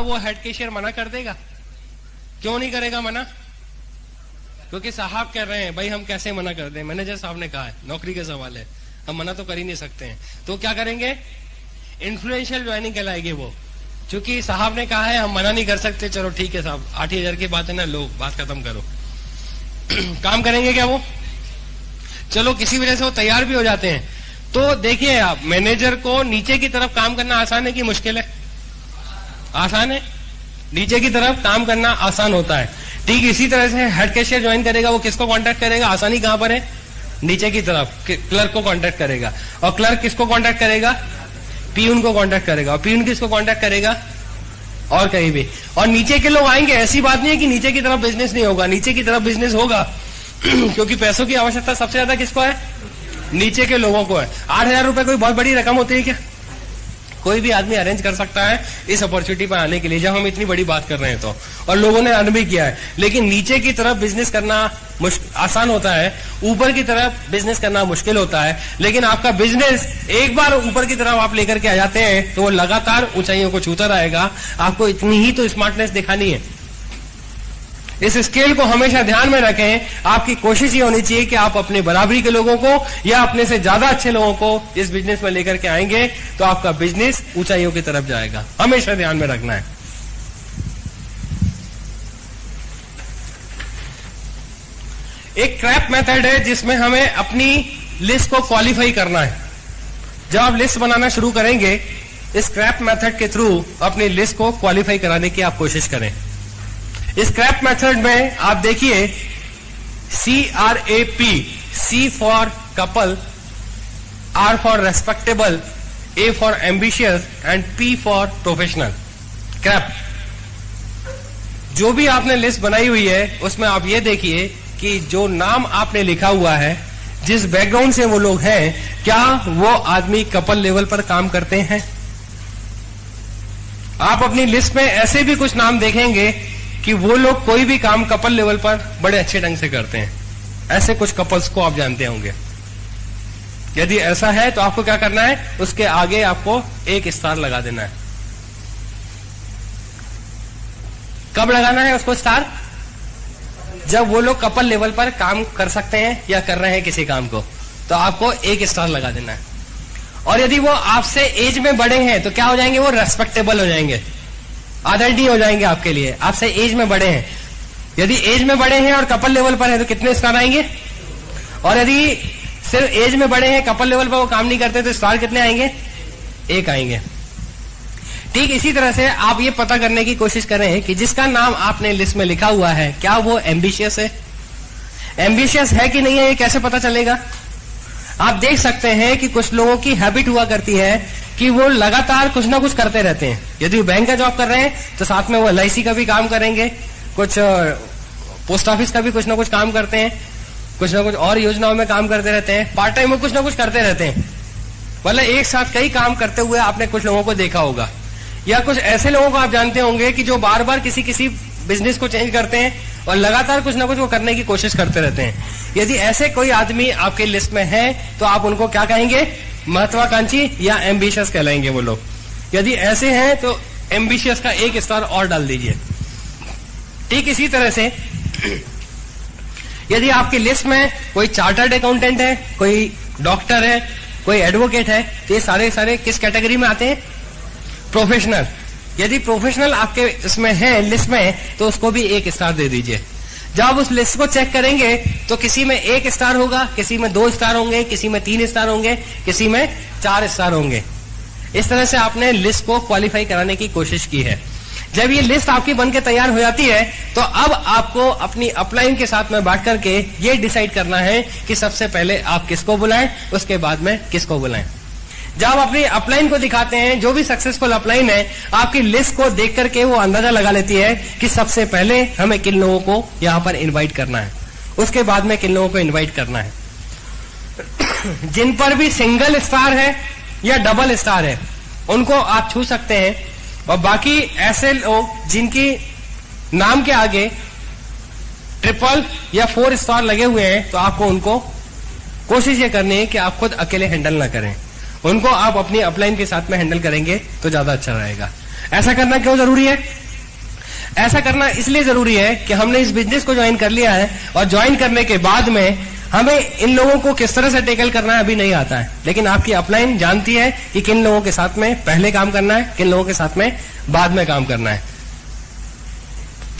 वो head cashier मना कर देगा? क्यों नहीं करेगा मना? क्योंकि साहब कह रहे हैं भाई हम कैसे मना कर दें, मैनेजर साहब ने कहा है, नौकरी का सवाल है, हम मना तो कर ही नहीं सकते हैं। तो क्या करेंगे? इन्फ्लुएंशियल ज्वाइनिंग कहलाएगी वो। क्योंकि साहब ने कहा है हम मना नहीं कर सकते, चलो ठीक है साहब 8,000 की बात है ना, लो बात खत्म करो। काम करेंगे क्या वो? चलो किसी वजह से वो तैयार भी हो जाते हैं। तो देखिए आप, मैनेजर को नीचे की तरफ काम करना आसान है कि मुश्किल है? आसान है। नीचे की तरफ काम करना आसान होता है। ठीक इसी तरह से हेड कैशियर ज्वाइन करेगा, वो किसको कांटेक्ट करेगा? आसानी कहां पर है? नीचे की तरफ क्लर्क को कांटेक्ट करेगा। और क्लर्क किसको कांटेक्ट करेगा? पीयून को कांटेक्ट करेगा। और पीयून किसको कांटेक्ट करेगा? और कहीं भी। और नीचे के लोग आएंगे, ऐसी बात नहीं है कि नीचे की तरफ बिजनेस नहीं होगा, नीचे की तरफ बिजनेस होगा। क्योंकि पैसों की आवश्यकता सबसे ज्यादा किसको है? नीचे के लोगों को है। 8,000 रुपए कोई बहुत बड़ी रकम होती है क्या? कोई भी आदमी अरेंज कर सकता है इस अपॉर्चुनिटी पर आने के लिए, जब हम इतनी बड़ी बात कर रहे हैं तो। और लोगों ने अर्न भी किया है। लेकिन नीचे की तरफ बिजनेस करना आसान होता है, ऊपर की तरफ बिजनेस करना मुश्किल होता है। लेकिन आपका बिजनेस एक बार ऊपर की तरफ आप लेकर के आ जाते हैं तो वो लगातार ऊंचाइयों को छूता रहेगा। आपको इतनी ही तो स्मार्टनेस दिखानी है। इस स्केल को हमेशा ध्यान में रखें। आपकी कोशिश ये होनी चाहिए कि आप अपने बराबरी के लोगों को या अपने से ज्यादा अच्छे लोगों को इस बिजनेस में लेकर के आएंगे तो आपका बिजनेस ऊंचाइयों की तरफ जाएगा। हमेशा ध्यान में रखना है। एक क्रैप मेथड है जिसमें हमें अपनी लिस्ट को क्वालिफाई करना है। जब आप लिस्ट बनाना शुरू करेंगे, इस क्रैप मेथड के थ्रू अपनी लिस्ट को क्वालिफाई कराने की आप कोशिश करें। इस क्रैप मेथड में आप देखिए CRAP, C for couple, R for respectable, A for ambitious and P for professional. Crap. जो भी आपने लिस्ट बनाई हुई है उसमें आप ये देखिए कि जो नाम आपने लिखा हुआ है, जिस बैकग्राउंड से वो लोग हैं, क्या वो आदमी कपल लेवल पर काम करते हैं? आप अपनी लिस्ट में ऐसे भी कुछ नाम देखेंगे कि वो लोग कोई भी काम कपल लेवल पर बड़े अच्छे ढंग से करते हैं। ऐसे कुछ कपल्स को आप जानते होंगे। यदि ऐसा है तो आपको क्या करना है? उसके आगे आपको एक स्टार लगा देना है। कब लगाना है उसको स्टार? जब वो लोग कपल लेवल पर काम कर सकते हैं या कर रहे हैं किसी काम को, तो आपको एक स्टार लगा देना है। और यदि वो आपसे एज में बड़े हैं तो क्या हो जाएंगे? वो रेस्पेक्टेबल हो जाएंगे, अथॉरिटी हो जाएंगे आपके लिए। आपसे एज में बड़े हैं, यदि एज में बड़े हैं और कपल लेवल पर है तो कितने स्टार आएंगे? और यदि सिर्फ एज में बड़े हैं, कपल लेवल पर वो काम नहीं करते, तो स्टार कितने आएंगे? एक आएंगे। ठीक इसी तरह से आप ये पता करने की कोशिश करें कि जिसका नाम आपने लिस्ट में लिखा हुआ है, क्या वो एम्बिशियस है? एम्बिशियस है कि नहीं है, ये कैसे पता चलेगा? आप देख सकते हैं कि कुछ लोगों की हैबिट हुआ करती है कि वो लगातार कुछ ना कुछ करते रहते हैं। यदि वो बैंक का जॉब कर रहे हैं तो साथ में वो LIC का भी काम करेंगे, कुछ पोस्ट ऑफिस का भी कुछ ना कुछ काम करते हैं, कुछ ना कुछ और योजनाओं में काम करते रहते हैं, पार्ट टाइम में कुछ ना कुछ करते रहते हैं। मतलब एक साथ कई काम करते हुए आपने कुछ लोगों को देखा होगा। या कुछ ऐसे लोगों को आप जानते होंगे कि जो बार बार किसी बिजनेस को चेंज करते हैं और लगातार कुछ ना कुछ वो करने की कोशिश करते रहते हैं। यदि ऐसे कोई आदमी आपके लिस्ट में है तो आप उनको क्या कहेंगे? महत्वाकांक्षी या एम्बिशियस कहलाएंगे वो लोग। यदि ऐसे हैं तो एम्बिशियस का एक स्टार और डाल दीजिए। ठीक इसी तरह से यदि आपकी लिस्ट में कोई चार्टर्ड अकाउंटेंट है, कोई डॉक्टर है, कोई एडवोकेट है, तो ये सारे किस कैटेगरी में आते हैं? प्रोफेशनल। यदि प्रोफेशनल आपके इसमें है लिस्ट में तो उसको भी एक स्टार दे दीजिए। जब आप उस लिस्ट को चेक करेंगे तो किसी में 1 स्टार होगा, किसी में 2 स्टार होंगे, किसी में 3 स्टार होंगे, किसी में 4 स्टार होंगे। इस तरह से आपने लिस्ट को क्वालिफाई कराने की कोशिश की है। जब ये लिस्ट आपकी बनके तैयार हो जाती है तो अब आपको अपनी अपलाइन के साथ में बैठ करके ये डिसाइड करना है कि सबसे पहले आप किसको बुलाएं, उसके बाद में किसको बुलाएं। जब आप अपनी अपलाइन को दिखाते हैं, जो भी सक्सेसफुल अपलाइन है आपकी लिस्ट को देख करके वो अंदाजा लगा लेती है कि सबसे पहले हमें किन लोगों को यहाँ पर इनवाइट करना है, उसके बाद में किन लोगों को इनवाइट करना है। जिन पर भी सिंगल स्टार है या डबल स्टार है उनको आप छू सकते हैं, और बाकी ऐसे लोग जिनकी नाम के आगे 3 या 4 स्टार लगे हुए हैं तो आपको उनको कोशिश ये करनी है कि आप खुद अकेले हैंडल ना करें, उनको आप अपनी अपलाइन के साथ में हैंडल करेंगे तो ज्यादा अच्छा रहेगा। ऐसा करना क्यों जरूरी है? ऐसा करना इसलिए जरूरी है कि हमने इस बिजनेस को ज्वाइन कर लिया है और ज्वाइन करने के बाद में हमें इन लोगों को किस तरह से टेकल करना है अभी नहीं आता है, लेकिन आपकी अपलाइन जानती है कि किन लोगों के साथ में पहले काम करना है, किन लोगों के साथ में बाद में काम करना है।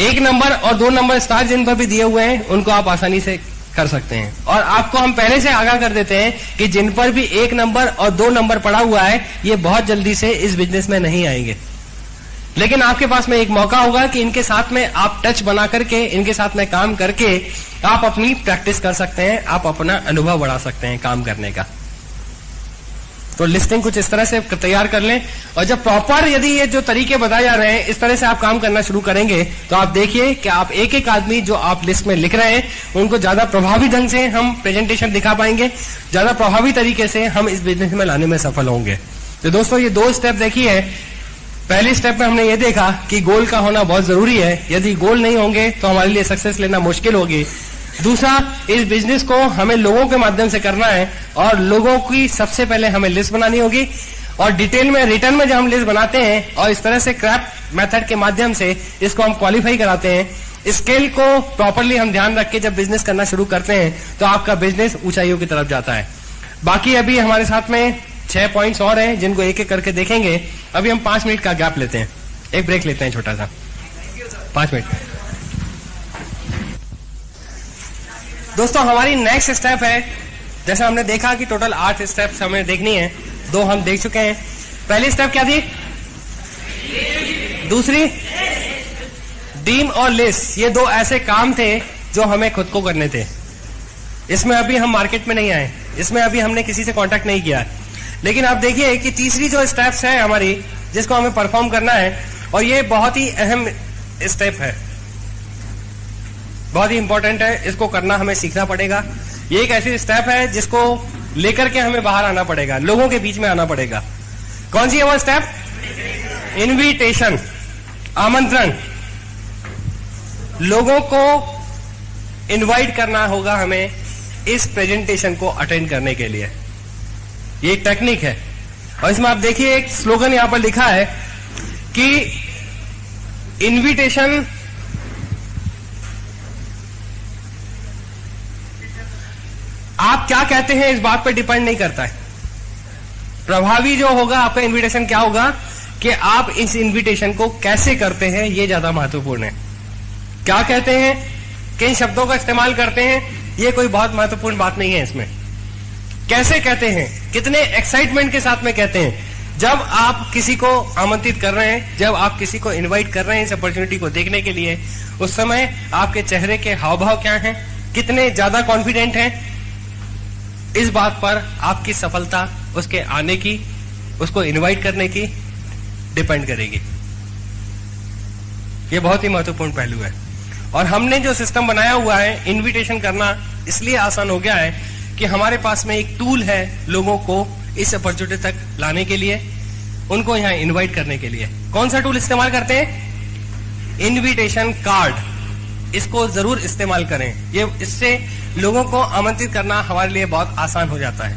1 नंबर और 2 नंबर स्टार जिन पर भी दिए हुए हैं उनको आप आसानी से कर सकते हैं। और आपको हम पहले से आगाह कर देते हैं कि जिन पर भी 1 नंबर और 2 नंबर पड़ा हुआ है ये बहुत जल्दी से इस बिजनेस में नहीं आएंगे, लेकिन आपके पास में एक मौका होगा कि इनके साथ में आप टच बना करके, इनके साथ में काम करके आप अपनी प्रैक्टिस कर सकते हैं, आप अपना अनुभव बढ़ा सकते हैं काम करने का। तो लिस्टिंग कुछ इस तरह से तैयार कर लें, और जब प्रॉपर यदि ये जो तरीके बताए जा रहे हैं इस तरह से आप काम करना शुरू करेंगे तो आप देखिए कि आप एक एक आदमी जो आप लिस्ट में लिख रहे हैं उनको ज्यादा प्रभावी ढंग से हम प्रेजेंटेशन दिखा पाएंगे, ज्यादा प्रभावी तरीके से हम इस बिजनेस में लाने में सफल होंगे। तो दोस्तों ये 2 स्टेप देखिए। पहले स्टेप में हमने ये देखा कि गोल का होना बहुत जरूरी है, यदि गोल नहीं होंगे तो हमारे लिए सक्सेस लेना मुश्किल होगी। दूसरा, इस बिजनेस को हमें लोगों के माध्यम से करना है और लोगों की सबसे पहले हमें लिस्ट बनानी होगी, और डिटेल में रिटर्न में जब हम लिस्ट बनाते हैं और इस तरह से क्रैप मेथड के माध्यम से इसको हम क्वालिफाई कराते हैं, स्केल को प्रॉपरली हम ध्यान रख के जब बिजनेस करना शुरू करते हैं तो आपका बिजनेस ऊंचाइयों की तरफ जाता है। बाकी अभी हमारे साथ में 6 पॉइंट्स और हैं जिनको एक एक करके देखेंगे। अभी हम 5 मिनट का गैप लेते हैं, एक ब्रेक लेते हैं छोटा सा, 5 मिनट। दोस्तों हमारी नेक्स्ट स्टेप है, जैसे हमने देखा कि टोटल 8 स्टेप्स हमें देखनी है, 2 हम देख चुके हैं। पहली स्टेप क्या थी? दूसरी डीम और लिस्ट, ये 2 ऐसे काम थे जो हमें खुद को करने थे। इसमें अभी हम मार्केट में नहीं आए, इसमें अभी हमने किसी से कांटेक्ट नहीं किया, लेकिन आप देखिए कि तीसरी जो स्टेप्स है हमारी जिसको हमें परफॉर्म करना है, और ये बहुत ही अहम स्टेप है, बहुत ही इंपॉर्टेंट है, इसको करना हमें सीखना पड़ेगा। ये एक ऐसी स्टेप है जिसको लेकर के हमें बाहर आना पड़ेगा, लोगों के बीच में आना पड़ेगा। कौन सी है वो स्टेप? इनविटेशन, आमंत्रण। लोगों को इनवाइट करना होगा हमें इस प्रेजेंटेशन को अटेंड करने के लिए। ये एक टेक्निक है, और इसमें आप देखिए एक स्लोगन यहां पर लिखा है कि इनविटेशन आप क्या कहते हैं इस बात पर डिपेंड नहीं करता है। प्रभावी जो होगा आपका इनविटेशन क्या होगा कि आप इस इनविटेशन को कैसे करते हैं, ये ज्यादा महत्वपूर्ण है। क्या कहते हैं, किन शब्दों का इस्तेमाल करते हैं, ये कोई बहुत महत्वपूर्ण बात नहीं है। इसमें कैसे कहते हैं, कितने एक्साइटमेंट के साथ में कहते हैं। जब आप किसी को आमंत्रित कर रहे हैं, जब आप किसी को इनवाइट कर रहे हैं इस अपॉर्चुनिटी को देखने के लिए, उस समय आपके चेहरे के हाव भाव क्या हैं, कितने ज्यादा कॉन्फिडेंट हैं, इस बात पर आपकी सफलता उसके आने की, उसको इनवाइट करने की डिपेंड करेगी। ये बहुत ही महत्वपूर्ण पहलू है, और हमने जो सिस्टम बनाया हुआ है इनविटेशन करना इसलिए आसान हो गया है कि हमारे पास में एक टूल है लोगों को इस अपॉर्चुनिटी तक लाने के लिए, उनको यहां इनवाइट करने के लिए। कौन सा टूल इस्तेमाल करते हैं? Invitation card. इसको जरूर इस्तेमाल करें, ये इससे लोगों को आमंत्रित करना हमारे लिए बहुत आसान हो जाता है।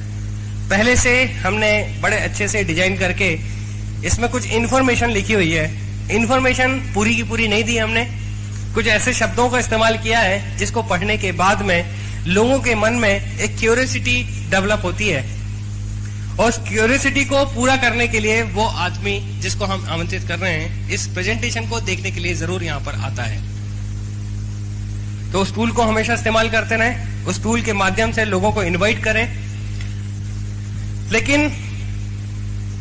पहले से हमने बड़े अच्छे से डिजाइन करके इसमें कुछ इंफॉर्मेशन लिखी हुई है। इंफॉर्मेशन पूरी की पूरी नहीं दी हमने, कुछ ऐसे शब्दों का इस्तेमाल किया है जिसको पढ़ने के बाद में लोगों के मन में एक क्यूरियोसिटी डेवलप होती है, और उस क्यूरियोसिटी को पूरा करने के लिए वो आदमी जिसको हम आमंत्रित कर रहे हैं इस प्रेजेंटेशन को देखने के लिए जरूर यहाँ पर आता है। तो उस टूल को हमेशा इस्तेमाल करते रहें, उस टूल के माध्यम से लोगों को इनवाइट करें। लेकिन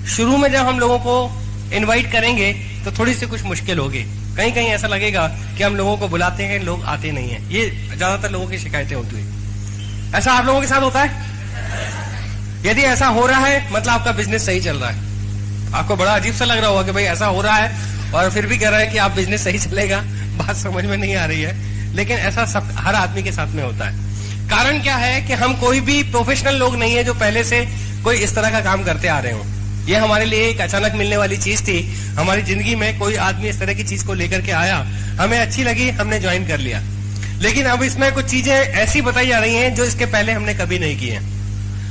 शुरू में जब हम लोगों को इनवाइट करेंगे तो थोड़ी सी कुछ मुश्किल होगी, कहीं कहीं ऐसा लगेगा कि हम लोगों को बुलाते हैं, लोग आते नहीं हैं। ये ज्यादातर लोगों की शिकायतें होती है। ऐसा आप लोगों के साथ होता है? यदि ऐसा हो रहा है मतलब आपका बिजनेस सही चल रहा है। आपको बड़ा अजीब सा लग रहा होगा कि भाई ऐसा हो रहा है और फिर भी कह रहा है कि आप बिजनेस सही चलेगा, बात समझ में नहीं आ रही है। लेकिन ऐसा सब हर आदमी के साथ में होता है। कारण क्या है कि हम कोई भी प्रोफेशनल लोग नहीं है जो पहले से कोई इस तरह का काम करते आ रहे हो। ये हमारे लिए एक अचानक मिलने वाली चीज थी। हमारी जिंदगी में कोई आदमी इस तरह की चीज को लेकर के आया, हमें अच्छी लगी, हमने ज्वाइन कर लिया। लेकिन अब इसमें कुछ चीजें ऐसी बताई जा रही हैं जो इसके पहले हमने कभी नहीं की है।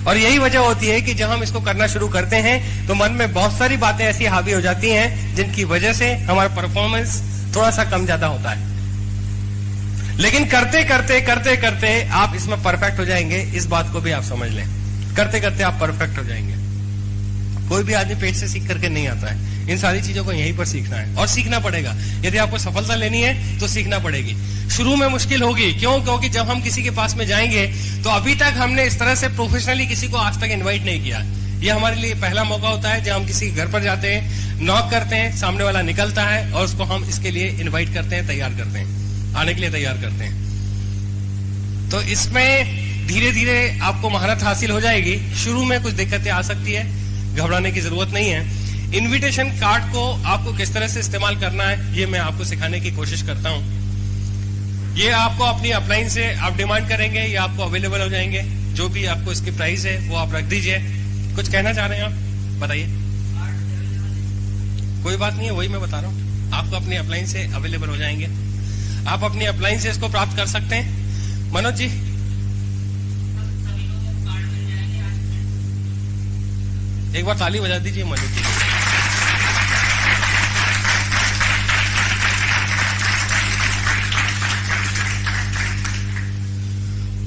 और यही वजह होती है कि जब हम इसको करना शुरू करते हैं तो मन में बहुत सारी बातें ऐसी हावी हो जाती हैं जिनकी वजह से हमारा परफॉर्मेंस थोड़ा सा कम ज्यादा होता है। लेकिन करते करते करते करते आप इसमें परफेक्ट हो जाएंगे, इस बात को भी आप समझ लें। करते करते आप परफेक्ट हो जाएंगे। कोई भी आदमी पेट से सीख करके नहीं आता है, इन सारी चीजों को यहीं पर सीखना है और सीखना पड़ेगा। यदि आपको सफलता लेनी है तो सीखना पड़ेगी। शुरू में मुश्किल होगी, क्यों? क्योंकि जब हम किसी के पास में जाएंगे तो अभी तक हमने इस तरह से प्रोफेशनली किसी को आज तक इन्वाइट नहीं किया। ये हमारे लिए पहला मौका होता है जब हम किसी के घर पर जाते हैं, नॉक करते हैं, सामने वाला निकलता है और उसको हम इसके लिए इन्वाइट करते हैं, तैयार करते हैं, आने के लिए तैयार करते हैं। तो इसमें धीरे धीरे आपको महारत हासिल हो जाएगी। शुरू में कुछ दिक्कतें आ सकती है, घबराने की जरूरत नहीं है। इनविटेशन कार्ड को आपको किस तरह से इस्तेमाल करना है ये मैं आपको सिखाने की कोशिश करता हूं। ये आपको अपनी अपलाइन से आप डिमांड करेंगे, ये आपको अवेलेबल हो जाएंगे। जो भी आपको इसकी प्राइस है वो आप रख दीजिए। कुछ कहना चाह रहे हैं आप, बताइए। कोई बात नहीं है, वही मैं बता रहा हूं, आपको अपनी अपलाइन से अवेलेबल हो जाएंगे। आप अपनी अपलाइन से इसको प्राप्त कर सकते हैं। मनोज जी, एक बार ताली बजा दीजिए मनोज जी।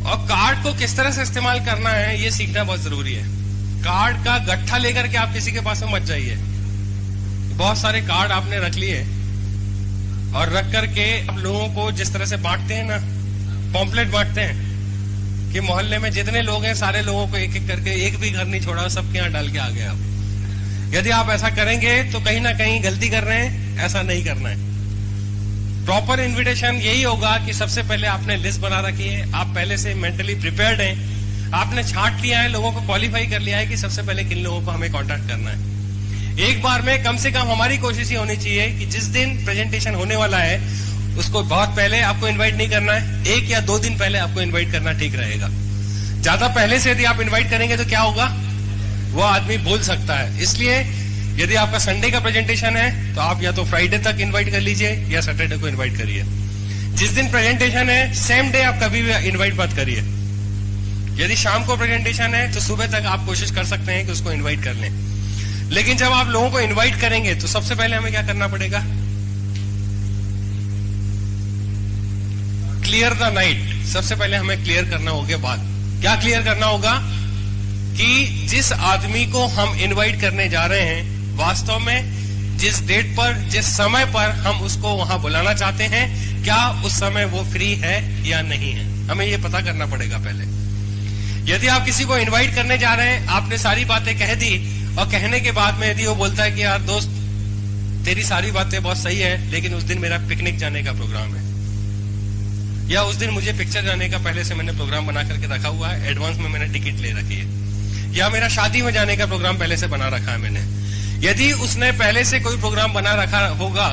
और कार्ड को किस तरह से इस्तेमाल करना है ये सीखना बहुत जरूरी है। कार्ड का गट्ठा लेकर के आप किसी के पास में मत जाइए। बहुत सारे कार्ड आपने रख लिए और रख करके आप लोगों को जिस तरह से बांटते हैं ना, पॉम्पलेट बांटते हैं कि मोहल्ले में जितने लोग हैं सारे लोगों को एक एक करके, एक भी घर नहीं छोड़ा, सबके यहाँ डाल के आ गए आप। यदि आप ऐसा करेंगे तो कहीं ना कहीं गलती कर रहे हैं, ऐसा नहीं करना है। प्रॉपर इनविटेशन यही होगा कि सबसे पहले आपने लिस्ट बना रखी है, आप पहले से मेंटली प्रिपेयर्ड हैं, आपने छांट लिया है, लोगों को क्वालिफाई कर लिया है कि सबसे पहले किन लोगों को हमें कांटेक्ट करना है। एक बार में कम से कम हमारी कोशिश ये होनी चाहिए कि जिस दिन प्रेजेंटेशन होने वाला है उसको बहुत पहले आपको इनवाइट नहीं करना है, 1 या 2 दिन पहले आपको इनवाइट करना ठीक रहेगा। ज्यादा पहले से यदि आप इनवाइट करेंगे तो क्या होगा, वो आदमी भूल सकता है। इसलिए यदि आपका संडे का प्रेजेंटेशन है तो आप या तो फ्राइडे तक इनवाइट कर लीजिए या सैटरडे को इनवाइट करिए। जिस दिन प्रेजेंटेशन है सेम डे आप कभी भी इनवाइट मत करिए। यदि शाम को प्रेजेंटेशन है तो सुबह तक आप कोशिश कर सकते हैं कि उसको इनवाइट कर लें। लेकिन जब आप लोगों को इनवाइट करेंगे तो सबसे पहले हमें क्या करना पड़ेगा, क्लियर द नाइट। सबसे पहले हमें क्लियर करना होगा। बात क्या क्लियर करना होगा कि जिस आदमी को हम इनवाइट करने जा रहे हैं वास्तव में जिस डेट पर, जिस समय पर हम उसको वहां बुलाना चाहते हैं, क्या उस समय वो फ्री है या नहीं है, हमें ये पता करना पड़ेगा पहले। यदि आप किसी को इनवाइट करने जा रहे हैं, आपने सारी बातें कह दी और कहने के बाद में यदि वो बोलता है कि यार दोस्त तेरी सारी बातें बहुत सही है लेकिन उस दिन मेरा पिकनिक जाने का प्रोग्राम है, या उस दिन मुझे पिक्चर जाने का पहले से मैंने प्रोग्राम बना करके रखा हुआ है, एडवांस में मैंने टिकट ले रखी है, या मेरा शादी में जाने का प्रोग्राम पहले से बना रखा है मैंने। यदि उसने पहले से कोई प्रोग्राम बना रखा होगा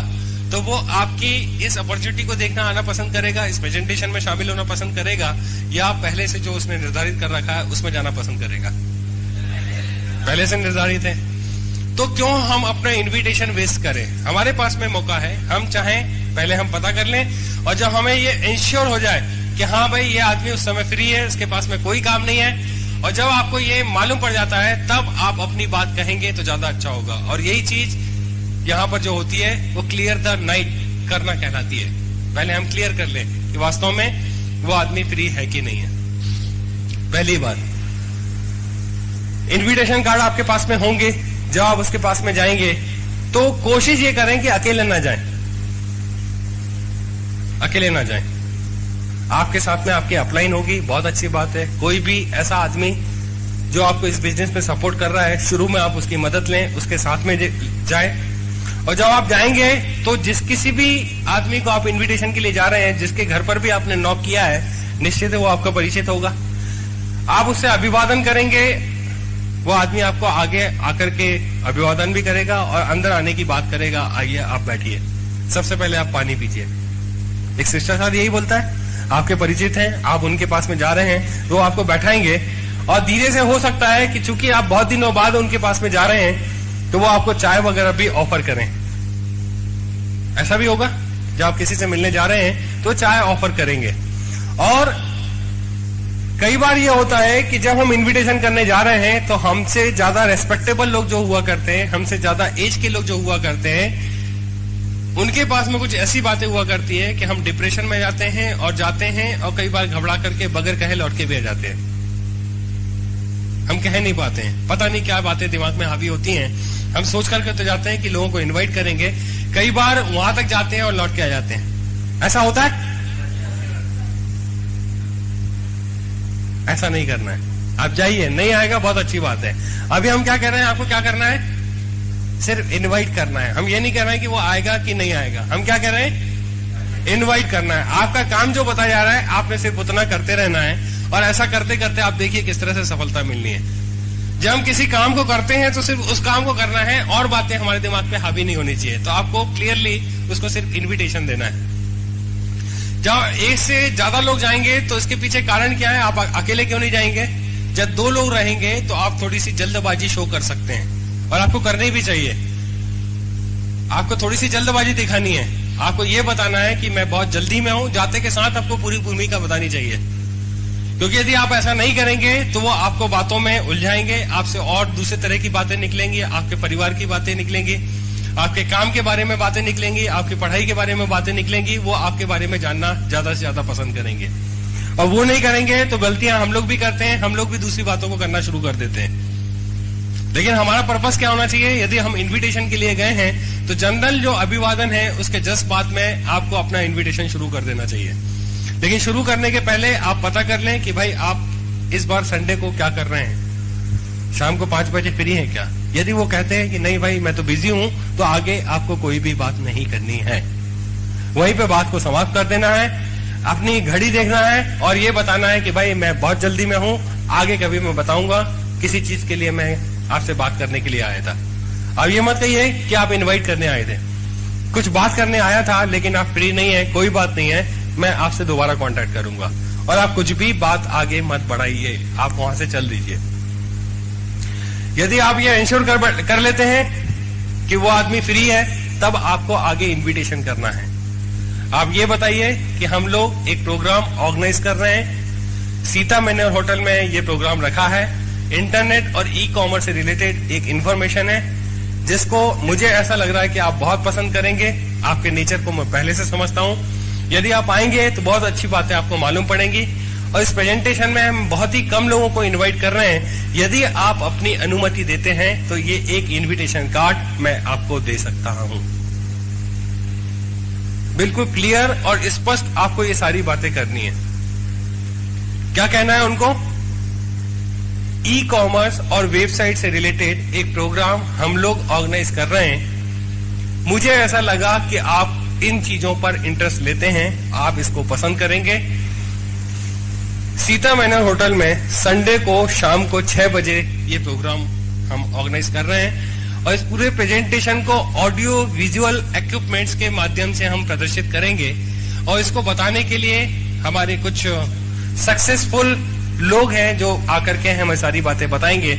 तो वो आपकी इस अपॉर्चुनिटी को देखना आना पसंद करेगा, इस प्रेजेंटेशन में शामिल होना पसंद करेगा, या पहले से जो उसने निर्धारित कर रखा है उसमें जाना पसंद करेगा। पहले से निर्धारित है तो क्यों हम अपना इनविटेशन वेस्ट करें। हमारे पास में मौका है, हम चाहें पहले हम पता कर लें और जब हमें ये इंश्योर हो जाए कि हाँ भाई ये आदमी उस समय फ्री है, उसके पास में कोई काम नहीं है, और जब आपको ये मालूम पड़ जाता है तब आप अपनी बात कहेंगे तो ज्यादा अच्छा होगा। और यही चीज यहाँ पर जो होती है वो क्लियर द नाइट करना कहलाती है। पहले हम क्लियर कर लें कि वास्तव में वो आदमी फ्री है कि नहीं है। पहली बात, इनविटेशन कार्ड आपके पास में होंगे, जब आप उसके पास में जाएंगे तो कोशिश ये करें कि अकेले ना जाएं, अकेले ना जाएं। आपके साथ में आपकी अपलाइन होगी, बहुत अच्छी बात है। कोई भी ऐसा आदमी जो आपको इस बिजनेस में सपोर्ट कर रहा है, शुरू में आप उसकी मदद लें, उसके साथ में जाएं। और जब आप जाएंगे तो जिस किसी भी आदमी को आप इनविटेशन के लिए जा रहे हैं, जिसके घर पर भी आपने नॉक किया है, निश्चित है वो आपका परिचित होगा। आप उससे अभिवादन करेंगे, वो आदमी आपको आगे आकर के अभिवादन भी करेगा और अंदर आने की बात करेगा, आइए आप बैठिए, सबसे पहले आप पानी पीजिए। एक सिस्टर साहब यही बोलता है, आपके परिचित हैं, आप उनके पास में जा रहे हैं, तो आपको बैठाएंगे और धीरे से हो सकता है कि चूंकि आप बहुत दिनों बाद उनके पास में जा रहे हैं तो वो आपको चाय वगैरह भी ऑफर करें। ऐसा भी होगा, जब आप किसी से मिलने जा रहे हैं तो चाय ऑफर करेंगे। और कई बार ये होता है कि जब हम इनविटेशन करने जा रहे हैं तो हमसे ज्यादा रेस्पेक्टेबल लोग जो हुआ करते हैं, हमसे ज्यादा एज के लोग जो हुआ करते हैं, उनके पास में कुछ ऐसी बातें हुआ करती है कि हम डिप्रेशन में जाते हैं और कई बार घबरा करके बगैर कहे लौट के भी आ जाते हैं। हम कह नहीं पाते हैं, पता नहीं क्या बातें दिमाग में हावी होती हैं। हम सोच करके तो जाते हैं कि लोगों को इनवाइट करेंगे, कई बार वहां तक जाते हैं और लौट के आ जाते हैं। ऐसा होता है? ऐसा नहीं करना है। आप जाइए, नहीं आएगा बहुत अच्छी बात है। अभी हम क्या कह रहे हैं, आपको क्या करना है? सिर्फ इनवाइट करना है। हम ये नहीं कह रहे हैं कि वो आएगा कि नहीं आएगा, हम क्या कह रहे हैं? इनवाइट करना है। आपका काम जो बताया जा रहा है, आपने सिर्फ उतना करते रहना है, और ऐसा करते करते आप देखिए किस तरह से सफलता मिलनी है। जब हम किसी काम को करते हैं तो सिर्फ उस काम को करना है, और बातें हमारे दिमाग पे हावी नहीं होनी चाहिए। तो आपको क्लियरली उसको सिर्फ इन्विटेशन देना है। जब एक से ज्यादा लोग जाएंगे तो इसके पीछे कारण क्या है? आप अकेले क्यों नहीं जाएंगे? जब दो लोग रहेंगे तो आप थोड़ी सी जल्दबाजी शो कर सकते हैं, और आपको करनी भी चाहिए। आपको थोड़ी सी जल्दबाजी दिखानी है। आपको यह बताना है कि मैं बहुत जल्दी में हूं। जाते के साथ आपको पूरी भूमिका बतानी चाहिए, क्योंकि यदि आप ऐसा नहीं करेंगे तो वो आपको बातों में उलझाएंगे, आपसे और दूसरे तरह की बातें निकलेंगी, आपके परिवार की बातें निकलेंगी, आपके काम के बारे में बातें निकलेंगी, आपकी पढ़ाई के बारे में बातें निकलेंगी। वो आपके बारे में जानना ज्यादा से ज्यादा पसंद करेंगे, और वो नहीं करेंगे तो गलतियां हम लोग भी करते हैं। हम लोग भी दूसरी बातों को करना शुरू कर देते हैं। लेकिन हमारा पर्पस क्या होना चाहिए? यदि हम इनविटेशन के लिए गए हैं तो जनरल जो अभिवादन है उसके जस्ट बाद में आपको अपना इनविटेशन शुरू कर देना चाहिए। लेकिन शुरू करने के पहले आप पता कर लें कि भाई आप इस बार संडे को क्या कर रहे हैं, शाम को 5 बजे फ्री हैं क्या? यदि वो कहते हैं कि नहीं भाई मैं तो बिजी हूं, तो आगे आपको कोई भी बात नहीं करनी है। वहीं पे बात को समाप्त कर देना है, अपनी घड़ी देखना है और ये बताना है कि भाई मैं बहुत जल्दी में हूं, आगे कभी मैं बताऊंगा, किसी चीज के लिए मैं आपसे बात करने के लिए आया था। अब ये मत कहिए कि आप इनवाइट करने आए थे, कुछ बात करने आया था लेकिन आप फ्री नहीं है, कोई बात नहीं है, मैं आपसे दोबारा कांटेक्ट करूंगा। और आप कुछ भी बात आगे मत बढ़ाइए, आप वहां से चल दीजिए। यदि आप ये इंश्योर कर लेते हैं कि वो आदमी फ्री है, तब आपको आगे इनविटेशन करना है। आप ये बताइए कि हम लोग एक प्रोग्राम ऑर्गेनाइज कर रहे हैं, सीता मैनर होटल में ये प्रोग्राम रखा है। इंटरनेट और ई कॉमर्स से रिलेटेड एक इंफॉर्मेशन है जिसको मुझे ऐसा लग रहा है कि आप बहुत पसंद करेंगे। आपके नेचर को मैं पहले से समझता हूं। यदि आप आएंगे तो बहुत अच्छी बातें आपको मालूम पड़ेंगी। और इस प्रेजेंटेशन में हम बहुत ही कम लोगों को इनवाइट कर रहे हैं। यदि आप अपनी अनुमति देते हैं तो ये एक इनविटेशन कार्ड मैं आपको दे सकता हूं। बिल्कुल क्लियर और स्पष्ट आपको ये सारी बातें करनी है। क्या कहना है उनको? ई कॉमर्स और वेबसाइट से रिलेटेड एक प्रोग्राम हम लोग ऑर्गेनाइज कर रहे हैं। मुझे ऐसा लगा कि आप इन चीजों पर इंटरेस्ट लेते हैं, आप इसको पसंद करेंगे। सीता मैनर होटल में संडे को शाम को 6 बजे ये प्रोग्राम हम ऑर्गेनाइज कर रहे हैं और इस पूरे प्रेजेंटेशन को ऑडियो विजुअल इक्विपमेंट्स के माध्यम से हम प्रदर्शित करेंगे। और इसको बताने के लिए हमारे कुछ सक्सेसफुल लोग हैं जो आकर के हमें सारी बातें बताएंगे।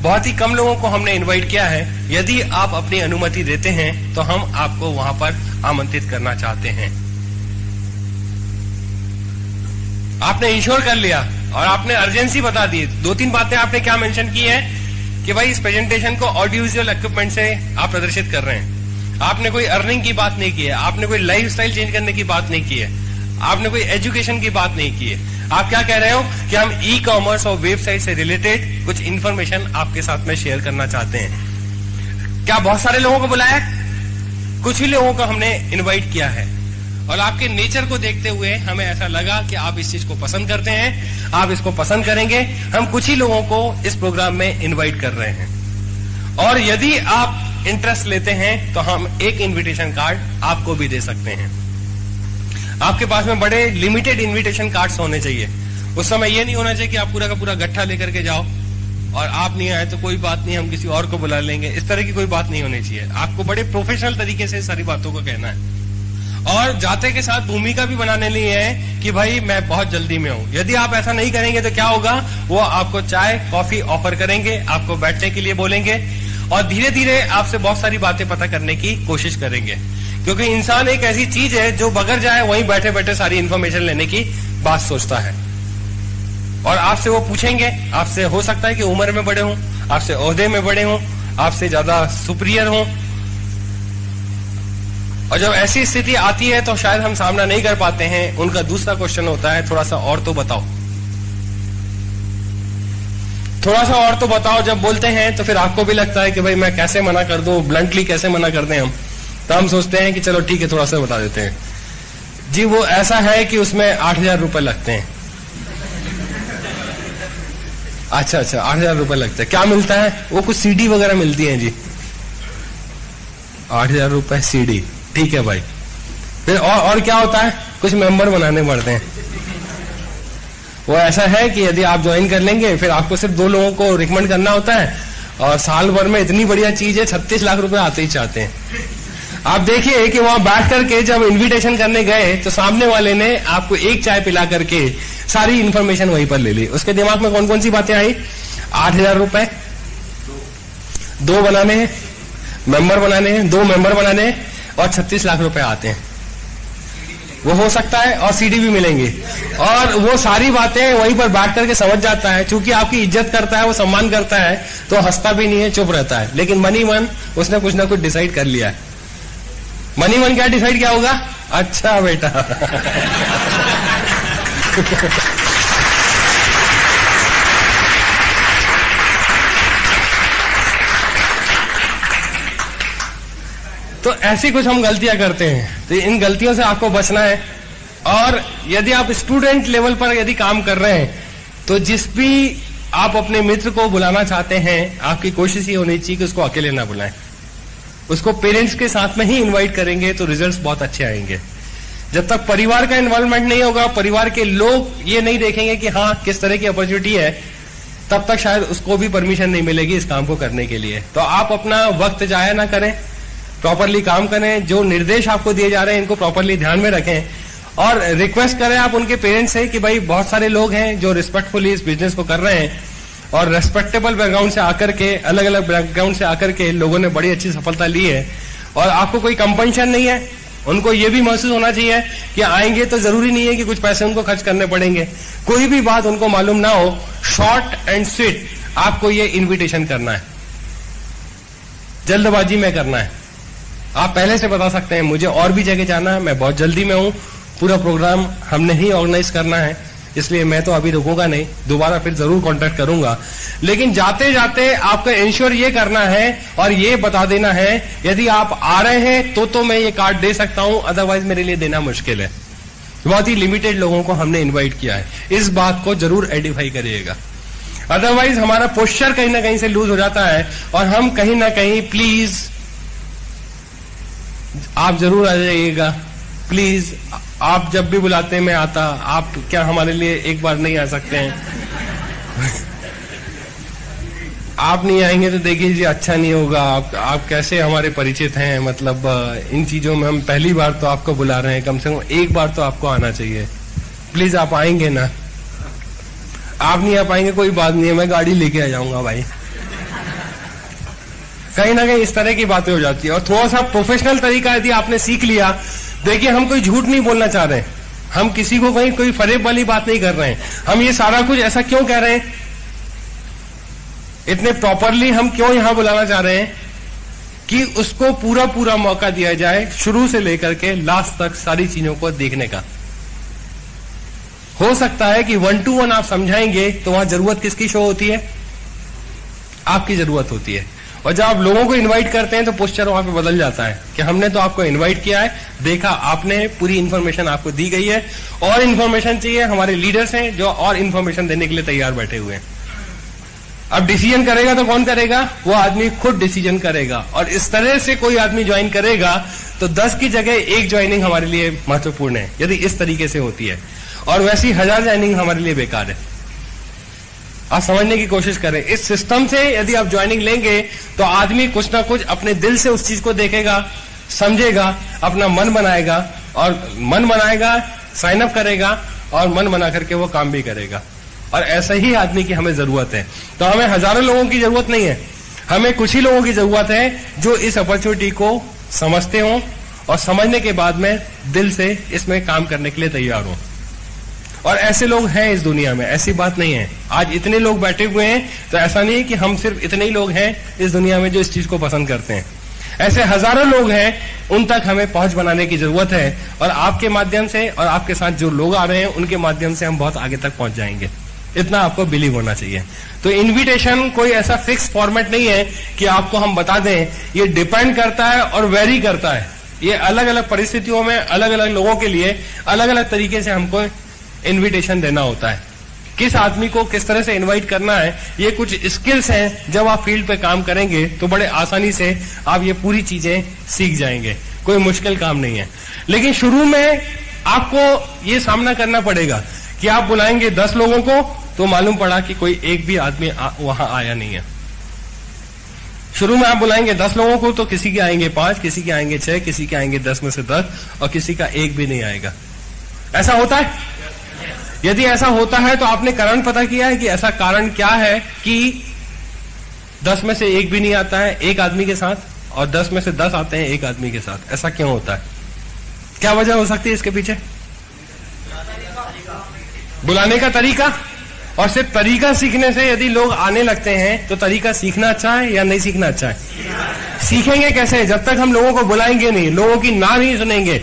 बहुत ही कम लोगों को हमने इनवाइट किया है। यदि आप अपनी अनुमति देते हैं तो हम आपको वहां पर आमंत्रित करना चाहते हैं। आपने इंश्योर कर लिया और आपने अर्जेंसी बता दी। 2-3 बातें आपने क्या मेंशन की है कि भाई इस प्रेजेंटेशन को ऑडियो विजुअल इक्विपमेंट से आप प्रदर्शित कर रहे हैं। आपने कोई अर्निंग की बात नहीं की है, आपने कोई लाइफस्टाइल चेंज करने की बात नहीं की है, आपने कोई एजुकेशन की बात नहीं की है। आप क्या कह रहे हो कि हम ई कॉमर्स और वेबसाइट से रिलेटेड कुछ इन्फॉर्मेशन आपके साथ में शेयर करना चाहते हैं। क्या बहुत सारे लोगों को बुलाया? कुछ ही लोगों को हमने इनवाइट किया है। और आपके नेचर को देखते हुए हमें ऐसा लगा कि आप इस चीज को पसंद करते हैं, आप इसको पसंद करेंगे। हम कुछ ही लोगों को इस प्रोग्राम में इनवाइट कर रहे हैं। और यदि आप इंटरेस्ट लेते हैं तो हम एक इन्विटेशन कार्ड आपको भी दे सकते हैं। आपके पास में बड़े लिमिटेड इनविटेशन कार्ड्स होने चाहिए। उस समय ये नहीं होना चाहिए कि आप पूरा का पूरा गट्ठा लेकर के जाओ और आप नहीं आए तो कोई बात नहीं, हम किसी और को बुला लेंगे। इस तरह की कोई बात नहीं होनी चाहिए। आपको बड़े प्रोफेशनल तरीके से सारी बातों को कहना है और जाते के साथ भूमिका भी बनाने लिए है कि भाई मैं बहुत जल्दी में हूं। यदि आप ऐसा नहीं करेंगे तो क्या होगा? वो आपको चाय कॉफी ऑफर करेंगे, आपको बैठने के लिए बोलेंगे और धीरे धीरे आपसे बहुत सारी बातें पता करने की कोशिश करेंगे। क्योंकि इंसान एक ऐसी चीज है जो बगैर जाए वहीं बैठे बैठे सारी इंफॉर्मेशन लेने की बात सोचता है। और आपसे वो पूछेंगे, आपसे हो सकता है कि उम्र में बड़े हों, आपसे ओहदे में बड़े हों, आपसे ज्यादा सुपीरियर हों, और जब ऐसी स्थिति आती है तो शायद हम सामना नहीं कर पाते हैं। उनका दूसरा क्वेश्चन होता है, थोड़ा सा और तो बताओ, थोड़ा सा और तो बताओ। जब बोलते हैं तो फिर आपको भी लगता है कि भाई मैं कैसे मना कर दूं, ब्लंटली कैसे मना कर दें हम। तो हम सोचते हैं कि चलो ठीक है, थोड़ा सा बता देते हैं। जी वो ऐसा है कि उसमें 8,000 रुपए लगते हैं। अच्छा 8,000 रुपए लगते हैं। क्या मिलता है? वो कुछ सीडी वगैरह मिलती है जी। 8,000 रुपए सीडी, ठीक है भाई। फिर और क्या होता है? कुछ मेंबर बनाने पड़ते हैं। वो ऐसा है कि यदि आप ज्वाइन कर लेंगे फिर आपको सिर्फ 2 लोगों को रिकमेंड करना होता है, और साल भर में इतनी बढ़िया चीज है, 36 लाख रुपए आते ही चाहते हैं। आप देखिए कि वहां बैठ करके जब इनविटेशन करने गए तो सामने वाले ने आपको एक चाय पिला करके सारी इंफॉर्मेशन वहीं पर ले ली। उसके दिमाग में कौन कौन सी बातें आई? 8,000 रुपए 2 बनाने हैं, मेंबर बनाने हैं, 2 मेंबर बनाने हैं, और 36 लाख रुपए आते हैं। वो हो सकता है, और सीडी भी मिलेंगे, और वो सारी बातें वहीं पर बैठ करके समझ जाता है। चूंकि आपकी इज्जत करता है, वो सम्मान करता है, तो हंसता भी नहीं है, चुप रहता है। लेकिन मनी मन उसने कुछ ना कुछ डिसाइड कर लिया है। मनी मन क्या डिसाइड क्या होगा? अच्छा बेटा तो ऐसी कुछ हम गलतियां करते हैं। तो इन गलतियों से आपको बचना है। और यदि आप स्टूडेंट लेवल पर यदि काम कर रहे हैं तो जिस भी आप अपने मित्र को बुलाना चाहते हैं, आपकी कोशिश ये होनी चाहिए कि उसको अकेले ना बुलाएं, उसको पेरेंट्स के साथ में ही इनवाइट करेंगे तो रिजल्ट्स बहुत अच्छे आएंगे। जब तक परिवार का इन्वॉल्वमेंट नहीं होगा, परिवार के लोग ये नहीं देखेंगे कि हाँ किस तरह की अपॉर्चुनिटी है, तब तक शायद उसको भी परमिशन नहीं मिलेगी इस काम को करने के लिए। तो आप अपना वक्त जाया ना करें, प्रॉपरली काम करें, जो निर्देश आपको दिए जा रहे हैं इनको प्रॉपरली ध्यान में रखें, और रिक्वेस्ट करें आप उनके पेरेंट्स से कि भाई बहुत सारे लोग हैं जो रिस्पेक्टफुली इस बिजनेस को कर रहे हैं, और रेस्पेक्टेबल बैकग्राउंड से आकर के, अलग अलग बैकग्राउंड से आकर के लोगों ने बड़ी अच्छी सफलता ली है। और आपको कोई कंपल्शन नहीं है, उनको ये भी महसूस होना चाहिए कि आएंगे तो जरूरी नहीं है कि कुछ पैसे उनको खर्च करने पड़ेंगे। कोई भी बात उनको मालूम ना हो, शॉर्ट एंड स्वीट आपको ये इन्विटेशन करना है, जल्दबाजी में करना है। आप पहले से बता सकते हैं मुझे और भी जगह जाना है, मैं बहुत जल्दी में हूं, पूरा प्रोग्राम हमने ही ऑर्गेनाइज करना है, इसलिए मैं तो अभी रुकूंगा नहीं, दोबारा फिर जरूर कांटेक्ट करूंगा। लेकिन जाते जाते आपको इंश्योर ये करना है और ये बता देना है, यदि आप आ रहे हैं तो मैं ये कार्ड दे सकता हूं, अदरवाइज मेरे लिए देना मुश्किल है। बहुत ही लिमिटेड लोगों को हमने इन्वाइट किया है, इस बात को जरूर आइडेंटिफाई करिएगा। अदरवाइज हमारा पोस्चर कहीं ना कहीं से लूज हो जाता है, और हम कहीं ना कहीं, प्लीज आप जरूर आ जाइएगा, प्लीज आप जब भी बुलाते हैं मैं आता, आप क्या हमारे लिए एक बार नहीं आ सकते हैं? आप नहीं आएंगे तो देखिए जी अच्छा नहीं होगा। आप कैसे हमारे परिचित हैं, मतलब इन चीजों में हम पहली बार तो आपको बुला रहे हैं, कम से कम एक बार तो आपको आना चाहिए। प्लीज आप आएंगे ना? आप नहीं आ पाएंगे कोई बात नहीं है, मैं गाड़ी लेके आ जाऊंगा भाई। कहीं ना कहीं इस तरह की बातें हो जाती है। और थोड़ा सा प्रोफेशनल तरीका यदि आपने सीख लिया, देखिए हम कोई झूठ नहीं बोलना चाह रहे, हम किसी को कहीं कोई फरेब वाली बात नहीं कर रहे हैं। हम ये सारा कुछ ऐसा क्यों कह रहे हैं, इतने प्रॉपरली हम क्यों यहां बुलाना चाह रहे हैं कि उसको पूरा पूरा मौका दिया जाए शुरू से लेकर के लास्ट तक सारी चीजों को देखने का। हो सकता है कि 1 to 1 आप समझाएंगे तो वहां जरूरत किसकी शो होती है? आपकी जरूरत होती है। और जब आप लोगों को इनवाइट करते हैं तो पोस्चर वहां पे बदल जाता है कि हमने तो आपको इनवाइट किया है, देखा आपने, पूरी इन्फॉर्मेशन आपको दी गई है, और इन्फॉर्मेशन चाहिए, हमारे लीडर्स हैं जो और इन्फॉर्मेशन देने के लिए तैयार बैठे हुए हैं। अब डिसीजन करेगा तो कौन करेगा? वो आदमी खुद डिसीजन करेगा। और इस तरह से कोई आदमी ज्वाइन करेगा तो 10 की जगह 1 ज्वाइनिंग हमारे लिए महत्वपूर्ण है, यदि इस तरीके से होती है। और वैसी 1000 ज्वाइनिंग हमारे लिए बेकार है। आप समझने की कोशिश करें, इस सिस्टम से यदि आप ज्वाइनिंग लेंगे तो आदमी कुछ ना कुछ अपने दिल से उस चीज को देखेगा, समझेगा, अपना मन बनाएगा, और मन बनाएगा, साइन अप करेगा, और मन बना करके वो काम भी करेगा। और ऐसे ही आदमी की हमें जरूरत है। तो हमें हजारों लोगों की जरूरत नहीं है, हमें कुछ ही लोगों की जरूरत है जो इस अपॉर्चुनिटी को समझते हों और समझने के बाद में दिल से इसमें काम करने के लिए तैयार हों। और ऐसे लोग हैं इस दुनिया में, ऐसी बात नहीं है। आज इतने लोग बैठे हुए हैं तो ऐसा नहीं है कि हम सिर्फ इतने ही लोग हैं इस दुनिया में जो इस चीज को पसंद करते हैं। ऐसे हजारों लोग हैं, उन तक हमें पहुंच बनाने की जरूरत है, और आपके माध्यम से और आपके साथ जो लोग आ रहे हैं उनके माध्यम से हम बहुत आगे तक पहुंच जाएंगे। इतना आपको बिलीव होना चाहिए। तो इनविटेशन कोई ऐसा फिक्स फॉर्मेट नहीं है कि आपको हम बता दें, ये डिपेंड करता है और वेरी करता है। ये अलग अलग परिस्थितियों में अलग अलग लोगों के लिए अलग अलग तरीके से हमको इनविटेशन देना होता है। किस आदमी को किस तरह से इनवाइट करना है, ये कुछ स्किल्स हैं। जब आप फील्ड पे काम करेंगे तो बड़े आसानी से आप ये पूरी चीजें सीख जाएंगे, कोई मुश्किल काम नहीं है। लेकिन शुरू में आपको ये सामना करना पड़ेगा कि आप बुलाएंगे 10 लोगों को तो मालूम पड़ा कि कोई एक भी आदमी वहां आया नहीं है। शुरू में आप बुलाएंगे 10 लोगों को तो किसी के आएंगे 5, किसी के आएंगे 6, किसी के आएंगे 10 में से 10, और किसी का एक भी नहीं आएगा। ऐसा होता है? यदि ऐसा होता है तो आपने कारण पता किया है कि ऐसा कारण क्या है कि 10 में से एक भी नहीं आता है एक आदमी के साथ, और 10 में से 10 आते हैं एक आदमी के साथ? ऐसा क्यों होता है? क्या वजह हो सकती है इसके पीछे? बुलाने का तरीका। और सिर्फ तरीका सीखने से यदि लोग आने लगते हैं तो तरीका सीखना अच्छा है या नहीं सीखना अच्छा है? सीखेंगे कैसे? जब तक हम लोगों को बुलाएंगे नहीं, लोगों की ना नहीं सुनेंगे।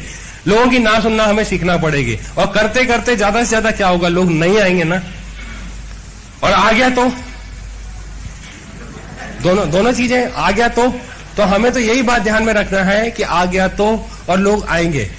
लोगों की ना सुनना हमें सीखना पड़ेगी, और करते करते ज्यादा से ज्यादा क्या होगा, लोग नहीं आएंगे ना। और आ गया तो दोनों चीजें आ गया तो हमें तो यही बात ध्यान में रखना है कि आ गया तो और लोग आएंगे।